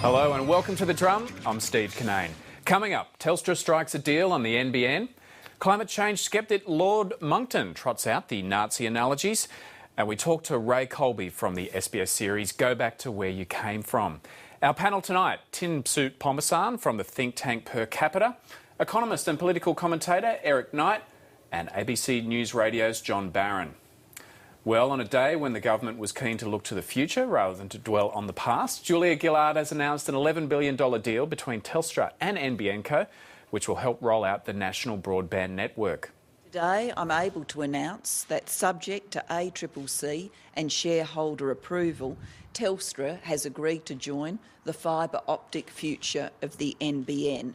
Hello and welcome to The Drum. I'm Steve Cannane. Coming up, Telstra strikes a deal on the NBN. Climate change skeptic Lord Monkton trots out the Nazi analogies. And we talk to Ray Colby from the SBS series Go Back to Where You Came From. Our panel tonight, Soutphommasane from the think tank Per Capita, economist and political commentator Eric Knight, and ABC News Radio's John Barron. Well, on a day when the government was keen to look to the future rather than to dwell on the past, Julia Gillard has announced an $11 billion deal between Telstra and NBN Co, which will help roll out the national broadband network. Today, I'm able to announce that, subject to ACCC and shareholder approval, Telstra has agreed to join the fibre optic future of the NBN.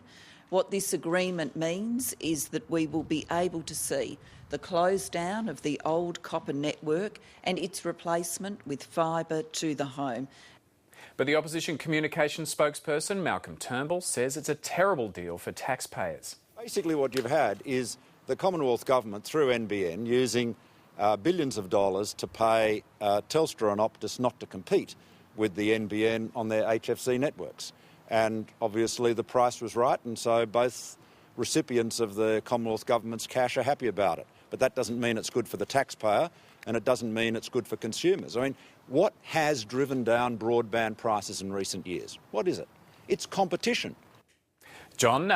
What this agreement means is that we will be able to see the close down of the old copper network and its replacement with fibre to the home. But the opposition communications spokesperson, Malcolm Turnbull, says it's a terrible deal for taxpayers. Basically what you've had is the Commonwealth Government, through NBN, using billions of dollars to pay Telstra and Optus not to compete with the NBN on their HFC networks. And obviously the price was right, and so both recipients of the Commonwealth Government's cash are happy about it. But that doesn't mean it's good for the taxpayer, and it doesn't mean it's good for consumers. I mean, what has driven down broadband prices in recent years? What is it? It's competition. John,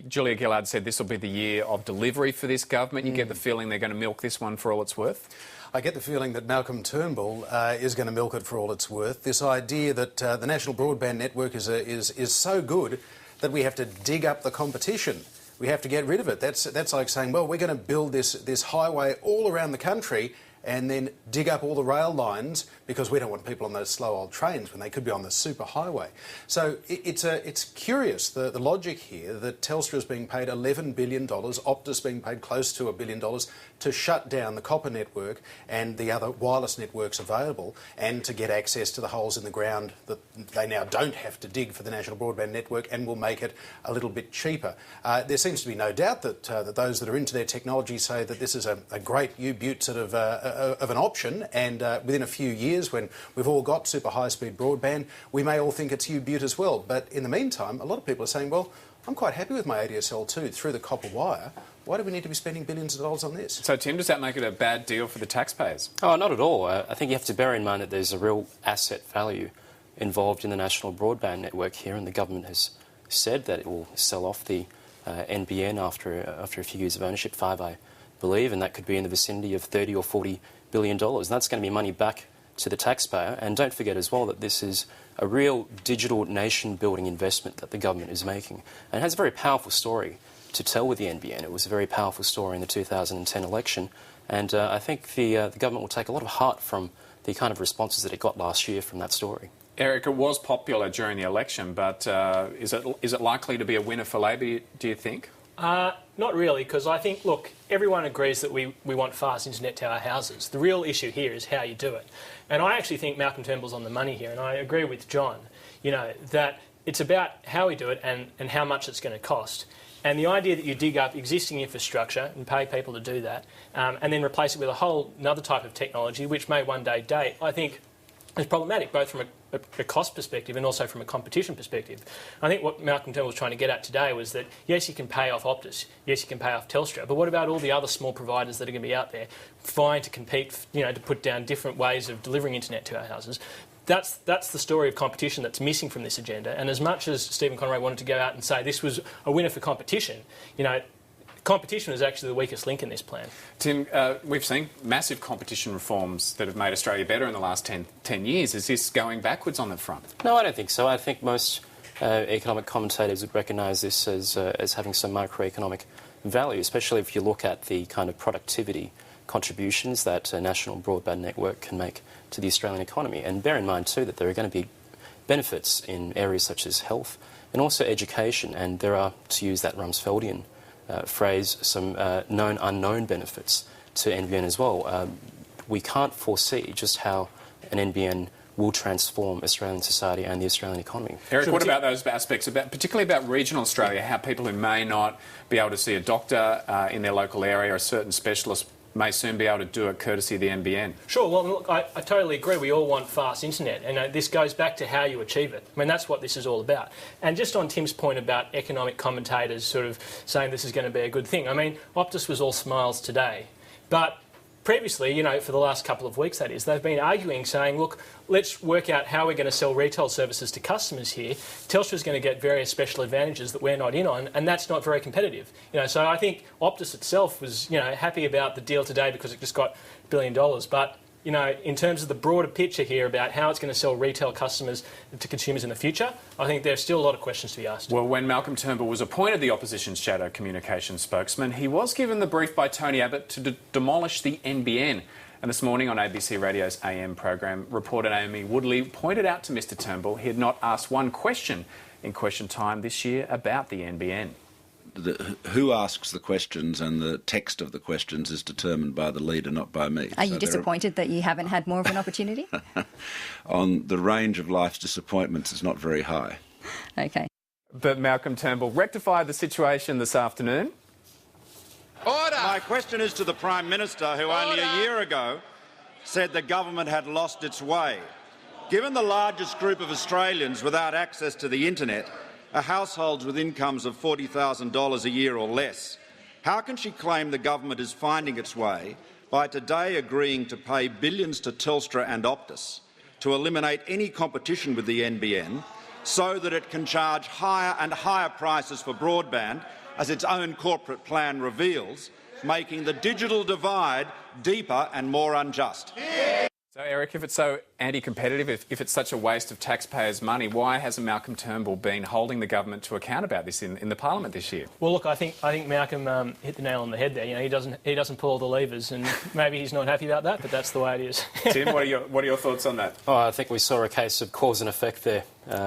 Julia Gillard said this will be the year of delivery for this government. You get the feeling they're going to milk this one for all it's worth? I get the feeling that Malcolm Turnbull is going to milk it for all it's worth. This idea that the national broadband network is so good that we have to dig up the competition. We have to get rid of it. That's like saying, well, we're going to build this highway all around the country and then dig up all the rail lines because we don't want people on those slow old trains when they could be on the super highway. So it's curious, the logic here, that Telstra is being paid $11 billion, Optus being paid close to $1 billion to shut down the copper network and the other wireless networks available, and to get access to the holes in the ground that they now don't have to dig for the national broadband network, and will make it a little bit cheaper. There seems to be no doubt that those that are into their technology say that this is a great U-Butte sort of an option, and within a few years, when we've all got super high-speed broadband, we may all think it's U-Butte as well. But in the meantime, a lot of people are saying, well, I'm quite happy with my ADSL too through the copper wire. Why do we need to be spending billions of dollars on this? So, Tim, does that make it a bad deal for the taxpayers? Oh, not at all. I think you have to bear in mind that there's a real asset value involved in the national broadband network here, and the government has said that it will sell off the NBN after a few years of ownership, 5 I believe, and that could be in the vicinity of $30 or $40 billion. And that's going to be money back to the taxpayer. And don't forget as well that this is a real digital nation-building investment that the government is making. And it has a very powerful story to tell with the NBN. It was a very powerful story in the 2010 election. And I think the government will take a lot of heart from the kind of responses that it got last year from that story. Eric, it was popular during the election, but is it likely to be a winner for Labor, do you think? Not really, because I think, look, everyone agrees that we want fast internet to our houses. The real issue here is how you do it. And I actually think Malcolm Turnbull's on the money here, and I agree with John, that it's about how we do it and how much it's going to cost. And the idea that you dig up existing infrastructure and pay people to do that, and then replace it with a whole another type of technology, which may one day date, I think is problematic, both from a cost perspective and also from a competition perspective. I think what Malcolm Turnbull was trying to get at today was that, yes, you can pay off Optus, yes, you can pay off Telstra, but what about all the other small providers that are going to be out there vying to compete, to put down different ways of delivering internet to our houses? That's the story of competition that's missing from this agenda. And as much as Stephen Conway wanted to go out and say this was a winner for competition, competition is actually the weakest link in this plan. Tim, we've seen massive competition reforms that have made Australia better in the last 10 years. Is this going backwards on that front? No, I don't think so. I think most economic commentators would recognise this as having some macroeconomic value, especially if you look at the kind of productivity contributions that a national broadband network can make to the Australian economy. And bear in mind too that there are going to be benefits in areas such as health and also education, and there are, to use that Rumsfeldian phrase, some known unknown benefits to NBN as well. We can't foresee just how an NBN will transform Australian society and the Australian economy. Eric, what about those aspects, particularly about regional Australia, how people who may not be able to see a doctor in their local area, a certain specialist may soon be able to do it courtesy of the NBN. Sure, well, look, I totally agree. We all want fast internet, and this goes back to how you achieve it. I mean, that's what this is all about. And just on Tim's point about economic commentators sort of saying this is going to be a good thing, I mean, Optus was all smiles today, but previously, for the last couple of weeks, that is, they've been arguing, saying, look, let's work out how we're going to sell retail services to customers here. Telstra's going to get various special advantages that we're not in on, and that's not very competitive. So I think Optus itself was, happy about the deal today because it just got $1 billion. But, in terms of the broader picture here about how it's going to sell retail customers to consumers in the future, I think there's still a lot of questions to be asked. Well, when Malcolm Turnbull was appointed the opposition's shadow communications spokesman, he was given the brief by Tony Abbott to demolish the NBN. And this morning on ABC Radio's AM program, reporter Amy Woodley pointed out to Mr Turnbull he had not asked one question in Question Time this year about the NBN. Who asks the questions and the text of the questions is determined by the leader, not by me. Are you disappointed that you haven't had more of an opportunity? On the range of life's disappointments is not very high. OK. But Malcolm Turnbull rectified the situation this afternoon. Order! My question is to the Prime Minister, who only a year ago said the government had lost its way. Given the largest group of Australians without access to the internet are households with incomes of $40,000 a year or less, how can she claim the government is finding its way by today agreeing to pay billions to Telstra and Optus to eliminate any competition with the NBN so that it can charge higher and higher prices for broadband, as its own corporate plan reveals, making the digital divide deeper and more unjust? So, Eric, if it's so anti-competitive, if it's such a waste of taxpayers' money, why hasn't Malcolm Turnbull been holding the government to account about this in the Parliament this year? Well, look, I think Malcolm hit the nail on the head there. He doesn't pull all the levers, and maybe he's not happy about that, but that's the way it is. Tim, what are your thoughts on that? Oh, I think we saw a case of cause and effect there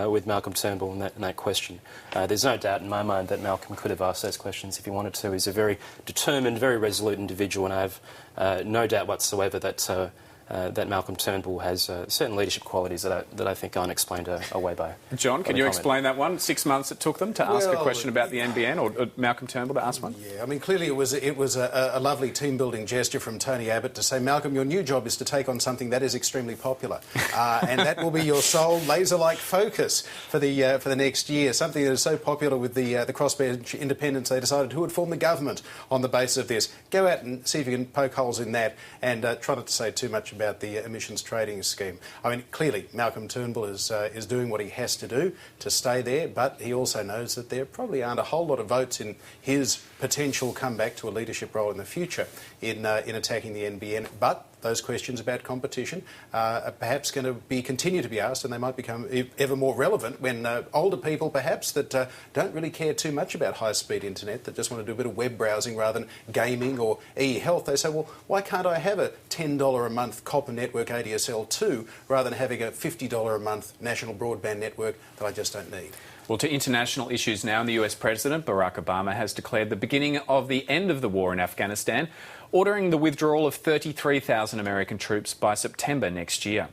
with Malcolm Turnbull in that question. There's no doubt in my mind that Malcolm could have asked those questions if he wanted to. He's a very determined, very resolute individual, and I have no doubt whatsoever that Malcolm Turnbull has certain leadership qualities that I think aren't explained away by. John, can you explain that one? 6 months it took them to ask a question about the NBN, or Malcolm Turnbull to ask one? Yeah, I mean, clearly it was a lovely team-building gesture from Tony Abbott to say, Malcolm, your new job is to take on something that is extremely popular, and that will be your sole laser-like focus for the next year. Something that is so popular with the crossbench independents, they decided who would form the government on the basis of this. Go out and see if you can poke holes in that, and try not to say too much about the emissions trading scheme. I mean, clearly Malcolm Turnbull is doing what he has to do to stay there, but he also knows that there probably aren't a whole lot of votes in his potential comeback to a leadership role in the future in attacking the NBN. But those questions about competition are perhaps going to continue to be asked, and they might become ever more relevant when older people perhaps that don't really care too much about high-speed internet, that just want to do a bit of web browsing rather than gaming or e-health, they say, well, why can't I have a $10 a month copper network ADSL2 rather than having a $50 a month national broadband network that I just don't need? Well, to international issues now, and the US President Barack Obama has declared the beginning of the end of the war in Afghanistan, ordering the withdrawal of 33,000 American troops by September next year.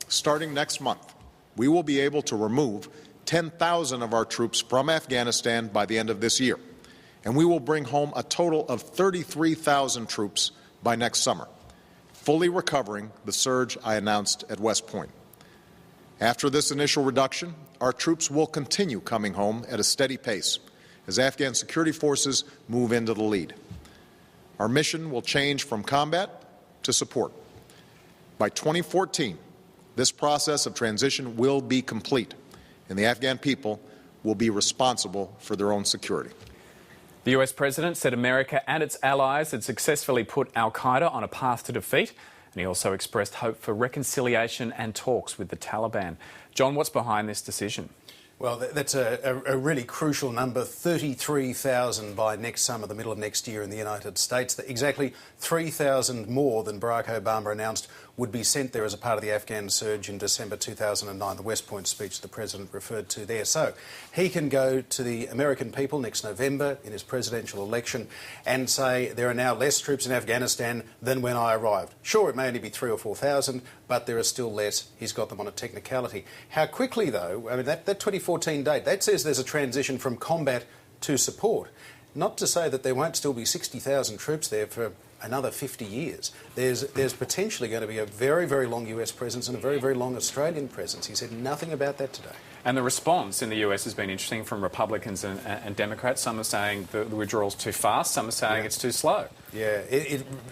Starting next month, we will be able to remove 10,000 of our troops from Afghanistan by the end of this year, and we will bring home a total of 33,000 troops by next summer, fully recovering the surge I announced at West Point. After this initial reduction, our troops will continue coming home at a steady pace as Afghan security forces move into the lead. Our mission will change from combat to support. By 2014, this process of transition will be complete, and the Afghan people will be responsible for their own security. The US President said America and its allies had successfully put al-Qaeda on a path to defeat, and he also expressed hope for reconciliation and talks with the Taliban. John, what's behind this decision? Well, that's a really crucial number, 33,000 by next summer, the middle of next year in the United States. Exactly 3,000 more than Barack Obama announced would be sent there as a part of the Afghan surge in December 2009, the West Point speech the President referred to there. So he can go to the American people next November in his presidential election and say there are now less troops in Afghanistan than when I arrived. Sure, it may only be 3,000 or 4,000, but there are still less. He's got them on a technicality. How quickly, though, I mean, that 2014 date, that says there's a transition from combat to support. Not to say that there won't still be 60,000 troops there for another 50 years. There's potentially going to be a very, very long US presence and a very, very long Australian presence. He said nothing about that today. And the response in the US has been interesting from Republicans and Democrats. Some are saying the withdrawal's too fast, some are saying it's too slow. Yeah,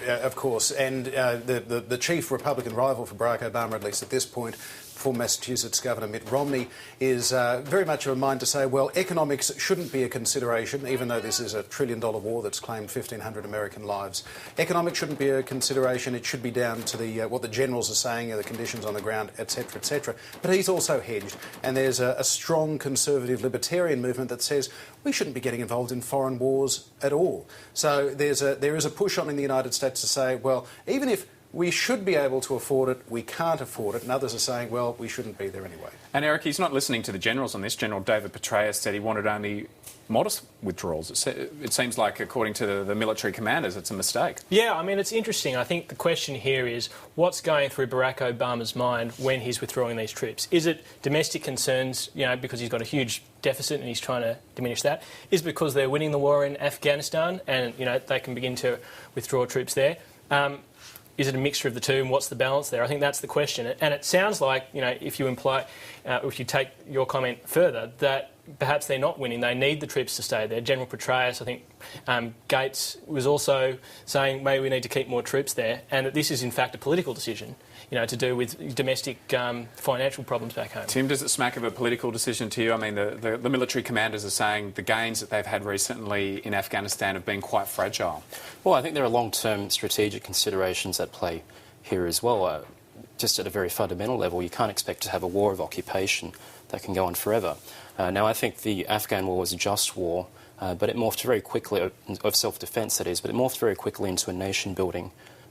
of course. And the chief Republican rival for Barack Obama, at least at this point, for Massachusetts Governor Mitt Romney, is very much of a mind to say, well, economics shouldn't be a consideration, even though this is a $1 trillion war that's claimed 1,500 American lives. Economics shouldn't be a consideration. It should be down to the what the generals are saying, the conditions on the ground, etc., etc. But he's also hedged, and there's a strong conservative libertarian movement that says we shouldn't be getting involved in foreign wars at all. So there is a push on in the United States to say, well, even if we should be able to afford it, we can't afford it, and others are saying, well, we shouldn't be there anyway. And Eric, he's not listening to the generals on this. General David Petraeus said he wanted only modest withdrawals. It seems like, according to the military commanders, it's a mistake. Yeah, I mean, it's interesting. I think the question here is what's going through Barack Obama's mind when he's withdrawing these troops? Is it domestic concerns, because he's got a huge deficit and he's trying to diminish that? Is it because they're winning the war in Afghanistan and, they can begin to withdraw troops there? Is it a mixture of the two, and what's the balance there? I think that's the question. And it sounds like, if you imply, if you take your comment further, that perhaps they're not winning. They need the troops to stay there. General Petraeus, I think Gates was also saying maybe we need to keep more troops there, and that this is in fact a political decision, to do with domestic financial problems back home. Tim, does it smack of a political decision to you? I mean, the military commanders are saying the gains that they've had recently in Afghanistan have been quite fragile. Well, I think there are long-term strategic considerations at play here as well. Just at a very fundamental level, you can't expect to have a war of occupation that can go on forever. Now, I think the Afghan war was a just war, but it morphed very quickly, of self-defence that is, but it morphed very quickly into a nation-building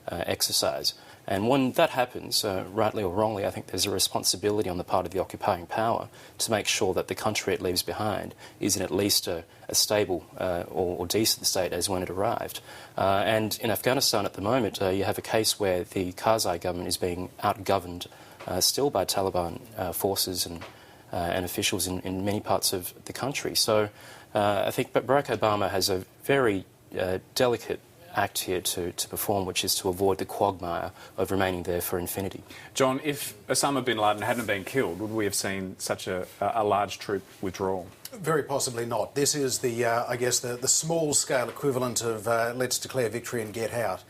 exercise. And when that happens, rightly or wrongly, I think there's a responsibility on the part of the occupying power to make sure that the country it leaves behind is in at least a stable or decent state as when it arrived. And in Afghanistan at the moment, you have a case where the Karzai government is being outgoverned still by Taliban forces and officials in many parts of the country. So I think Barack Obama has a very delicate act here to perform, which is to avoid the quagmire of remaining there for infinity. John, if Osama bin Laden hadn't been killed, would we have seen such a large troop withdrawal? Very possibly not. This is the, I guess, the small-scale equivalent of let's declare victory and get out.